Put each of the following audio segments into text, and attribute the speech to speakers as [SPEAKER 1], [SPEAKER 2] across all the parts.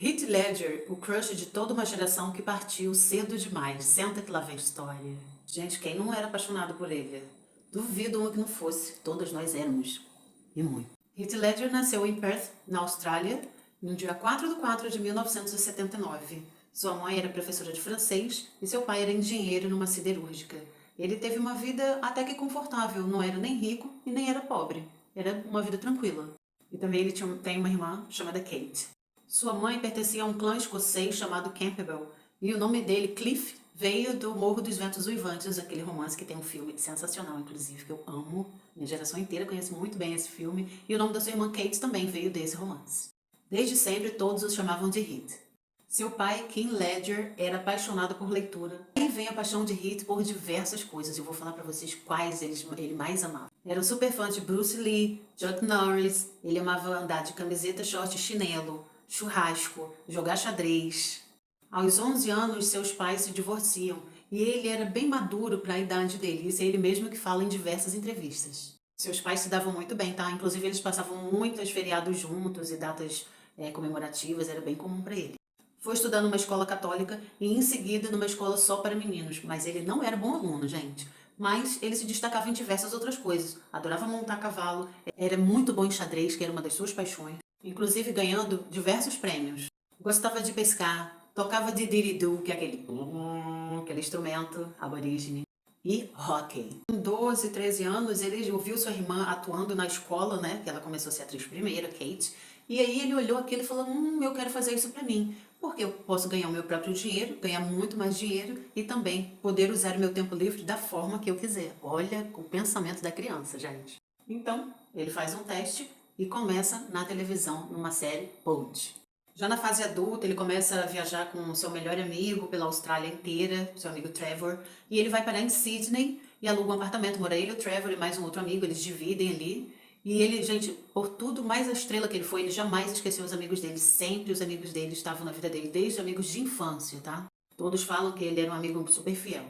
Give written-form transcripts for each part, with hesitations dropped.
[SPEAKER 1] Heath Ledger, o crush de toda uma geração que partiu cedo demais. Senta que lá vem história. Gente, quem não era apaixonado por ele? Duvido uma que não fosse. Todas nós éramos. E muito. Heath Ledger nasceu em Perth, na Austrália, no dia 4 de 4 de 1979. Sua mãe era professora de francês e seu pai era engenheiro numa siderúrgica. Ele teve uma vida até que confortável, não era nem rico e nem era pobre. Era uma vida tranquila. E também ele tem uma irmã chamada Kate. Sua mãe pertencia a um clã escocês chamado Campbell, e o nome dele, Cliff, veio do Morro dos Ventos Uivantes, aquele romance que tem um filme sensacional, inclusive, que eu amo. Minha geração inteira conhece muito bem esse filme, e o nome da sua irmã Kate também veio desse romance. Desde sempre, todos os chamavam de Heath. Seu pai, Kim Ledger, era apaixonado por leitura. Aí vem a paixão de Heath por diversas coisas. Eu vou falar pra vocês quais ele mais amava. Era um super fã de Bruce Lee, Chuck Norris. Ele amava andar de camiseta, short e chinelo, churrasco, jogar xadrez. Aos 11 anos, seus pais se divorciam e ele era bem maduro para a idade dele. Isso é ele mesmo que fala em diversas entrevistas. Seus pais se davam muito bem, tá? Inclusive, eles passavam muitos feriados juntos e datas comemorativas, era bem comum para ele. Foi estudar numa escola católica e em seguida numa escola só para meninos, mas ele não era bom aluno, gente. Mas ele se destacava em diversas outras coisas. Adorava montar cavalo, era muito bom em xadrez, que era uma das suas paixões, inclusive ganhando diversos prêmios. Gostava de pescar, tocava didgeridoo, que é aquele instrumento aborígene, e hóquei. Com 12, 13 anos, ele ouviu sua irmã atuando na escola, né, que ela começou a ser atriz primeira, Kate, e aí ele olhou aquilo e falou, eu quero fazer isso pra mim, porque eu posso ganhar o meu próprio dinheiro, ganhar muito mais dinheiro e também poder usar o meu tempo livre da forma que eu quiser. Olha o pensamento da criança, gente. Então, ele faz um teste e começa na televisão, numa série Bold. Já na fase adulta, ele começa a viajar com seu melhor amigo pela Austrália inteira, seu amigo Trevor, e ele vai parar em Sydney e aluga um apartamento. Mora ele, o Trevor e mais um outro amigo, eles dividem ali. E ele, gente, por tudo mais a estrela que ele foi, ele jamais esqueceu os amigos dele. Sempre os amigos dele estavam na vida dele, desde amigos de infância, tá? Todos falam que ele era um amigo super fiel.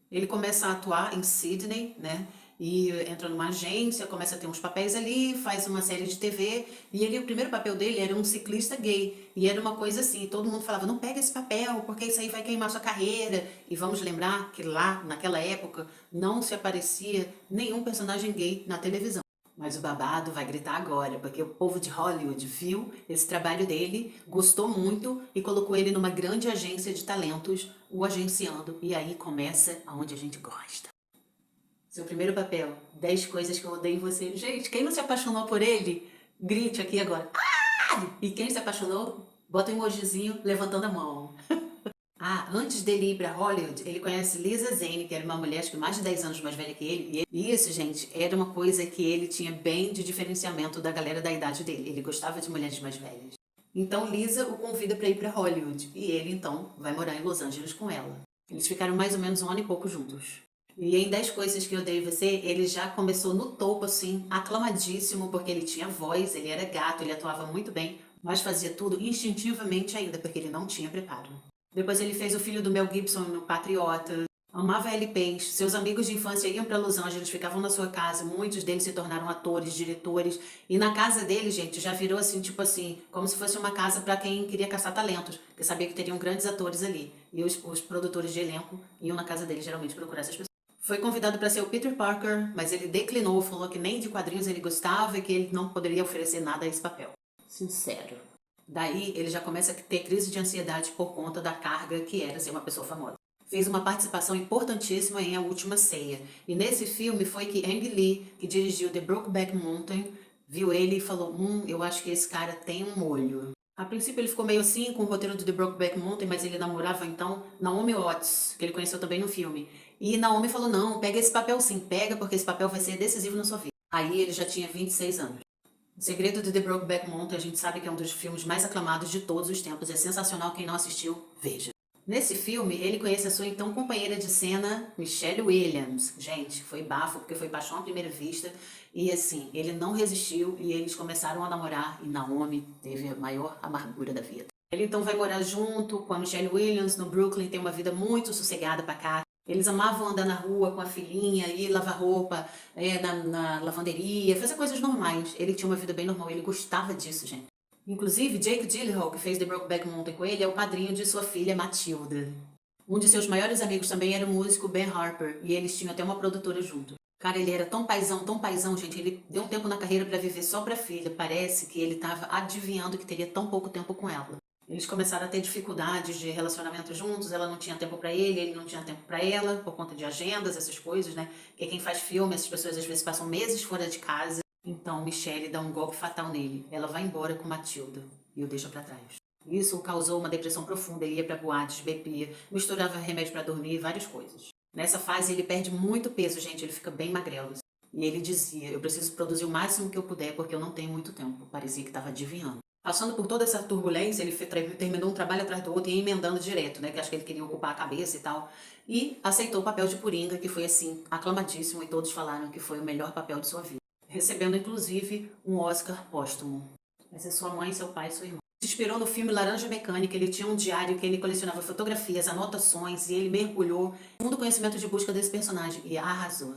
[SPEAKER 1] Ele começa a atuar em Sydney, né? E entra numa agência, começa a ter uns papéis ali, faz uma série de TV. E ele, o primeiro papel dele era um ciclista gay. E era uma coisa assim, todo mundo falava, não pega esse papel, porque isso aí vai queimar sua carreira. E vamos lembrar que lá, naquela época, não se aparecia nenhum personagem gay na televisão. Mas o babado vai gritar agora, porque o povo de Hollywood viu esse trabalho dele, gostou muito e colocou ele numa grande agência de talentos, o agenciando, e aí começa aonde a gente gosta. Seu primeiro papel, 10 coisas que eu odeio em você. Gente, quem não se apaixonou por ele, grite aqui agora. Ah! E quem se apaixonou, bota um emojizinho levantando a mão. Antes dele ir pra Hollywood, ele conhece Lisa Zane, que era uma mulher acho que mais de 10 anos mais velha que ele. E isso, gente, era uma coisa que ele tinha bem de diferenciamento da galera da idade dele. Ele gostava de mulheres mais velhas. Então Lisa o convida para ir para Hollywood. E ele, então, vai morar em Los Angeles com ela. Eles ficaram mais ou menos 1 ano e pouco juntos. E em 10 coisas que eu odeio você, ele já começou no topo, assim, aclamadíssimo, porque ele tinha voz, ele era gato, ele atuava muito bem, mas fazia tudo instintivamente ainda, porque ele não tinha preparo. Depois ele fez o filho do Mel Gibson no Patriota. Amava LPs. Seus amigos de infância iam para Los Angeles, ficavam na sua casa. Muitos deles se tornaram atores, diretores. E na casa dele, gente, já virou assim, tipo assim, como se fosse uma casa para quem queria caçar talentos. Porque sabia que teriam grandes atores ali. E os produtores de elenco iam na casa dele, geralmente, procurar essas pessoas. Foi convidado para ser o Peter Parker, mas ele declinou, falou que nem de quadrinhos ele gostava e que ele não poderia oferecer nada a esse papel. Sincero. Daí ele já começa a ter crise de ansiedade por conta da carga que era ser uma pessoa famosa. Fez uma participação importantíssima em A Última Ceia. E nesse filme foi que Ang Lee, que dirigiu The Brokeback Mountain, viu ele e falou, eu acho que esse cara tem um molho. A princípio ele ficou meio assim com o roteiro do The Brokeback Mountain, mas ele namorava então Naomi Watts, que ele conheceu também no filme. E Naomi falou, não, pega esse papel sim, pega porque esse papel vai ser decisivo na sua vida. Aí ele já tinha 26 anos. O Segredo de The Brokeback Mountain, a gente sabe que é um dos filmes mais aclamados de todos os tempos. É sensacional, quem não assistiu, veja. Nesse filme, ele conhece a sua então companheira de cena, Michelle Williams. Gente, foi bafo, porque foi paixão à primeira vista. E assim, ele não resistiu e eles começaram a namorar. E Naomi teve a maior amargura da vida. Ele então vai morar junto com a Michelle Williams no Brooklyn, tem uma vida muito sossegada, pacata. Eles amavam andar na rua com a filhinha, ir lavar roupa na lavanderia, fazer coisas normais. Ele tinha uma vida bem normal, ele gostava disso, gente. Inclusive, Jake Gyllenhaal, que fez The Brokeback Mountain com ele, é o padrinho de sua filha Matilda. Um de seus maiores amigos também era o músico Ben Harper, e eles tinham até uma produtora junto. Cara, ele era tão paizão, gente. Ele deu um tempo na carreira pra viver só pra filha. Parece que ele tava adivinhando que teria tão pouco tempo com ela. Eles começaram a ter dificuldades de relacionamento juntos, ela não tinha tempo pra ele não tinha tempo pra ela, por conta de agendas, essas coisas, né? Porque quem faz filme, essas pessoas às vezes passam meses fora de casa. Então, Michelle dá um golpe fatal nele. Ela vai embora com Matilda e o deixa pra trás. Isso o causou uma depressão profunda. Ele ia pra boates, bebia, misturava remédio pra dormir, várias coisas. Nessa fase ele perde muito peso, gente, ele fica bem magrelo. E ele dizia, eu preciso produzir o máximo que eu puder porque eu não tenho muito tempo. Parecia que estava adivinhando. Passando por toda essa turbulência, ele terminou um trabalho atrás do outro e ia emendando direto, né? Que acho que ele queria ocupar a cabeça e tal. E aceitou o papel de Coringa, que foi assim, aclamadíssimo, e todos falaram que foi o melhor papel de sua vida. Recebendo, inclusive, um Oscar póstumo. Essa é sua mãe, seu pai e sua irmã. Se inspirou no filme Laranja Mecânica, ele tinha um diário que ele colecionava fotografias, anotações, e ele mergulhou no fundo conhecimento de busca desse personagem e arrasou.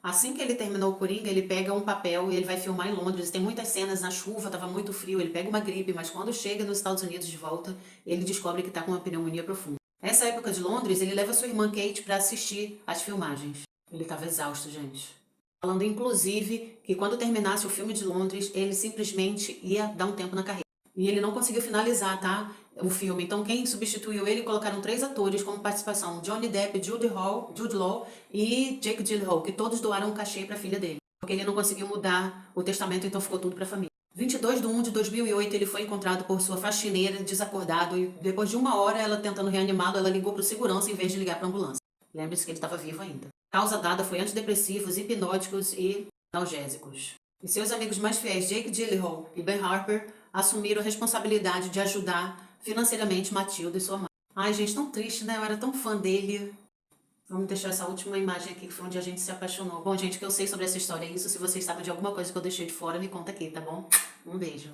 [SPEAKER 1] Assim que ele terminou o Coringa, ele pega um papel e ele vai filmar em Londres. Tem muitas cenas na chuva, estava muito frio, ele pega uma gripe, mas quando chega nos Estados Unidos de volta, ele descobre que está com uma pneumonia profunda. Nessa época de Londres, ele leva sua irmã Kate para assistir às filmagens. Ele estava exausto, gente. Falando inclusive que quando terminasse o filme de Londres, ele simplesmente ia dar um tempo na carreira. E ele não conseguiu finalizar, tá? O filme. Então quem substituiu ele, colocaram 3 atores como participação: Johnny Depp, Jude Law e Jake Gyllenhaal, que todos doaram um cachê para a filha dele. Porque ele não conseguiu mudar o testamento, então ficou tudo para a família. 22/1/2008, ele foi encontrado por sua faxineira, desacordado, e depois de 1 hora, ela tentando reanimá-lo, ela ligou para o segurança em vez de ligar para a ambulância. Lembre-se que ele estava vivo ainda. Causa dada foi antidepressivos, hipnóticos e analgésicos. E seus amigos mais fiéis, Jake Gyllenhaal e Ben Harper, assumiram a responsabilidade de ajudar financeiramente Matilda e sua mãe. Ai, gente, tão triste, né? Eu era tão fã dele. Vamos deixar essa última imagem aqui, que foi onde a gente se apaixonou. Bom, gente, o que eu sei sobre essa história é isso. Se vocês sabem de alguma coisa que eu deixei de fora, me conta aqui, tá bom? Um beijo.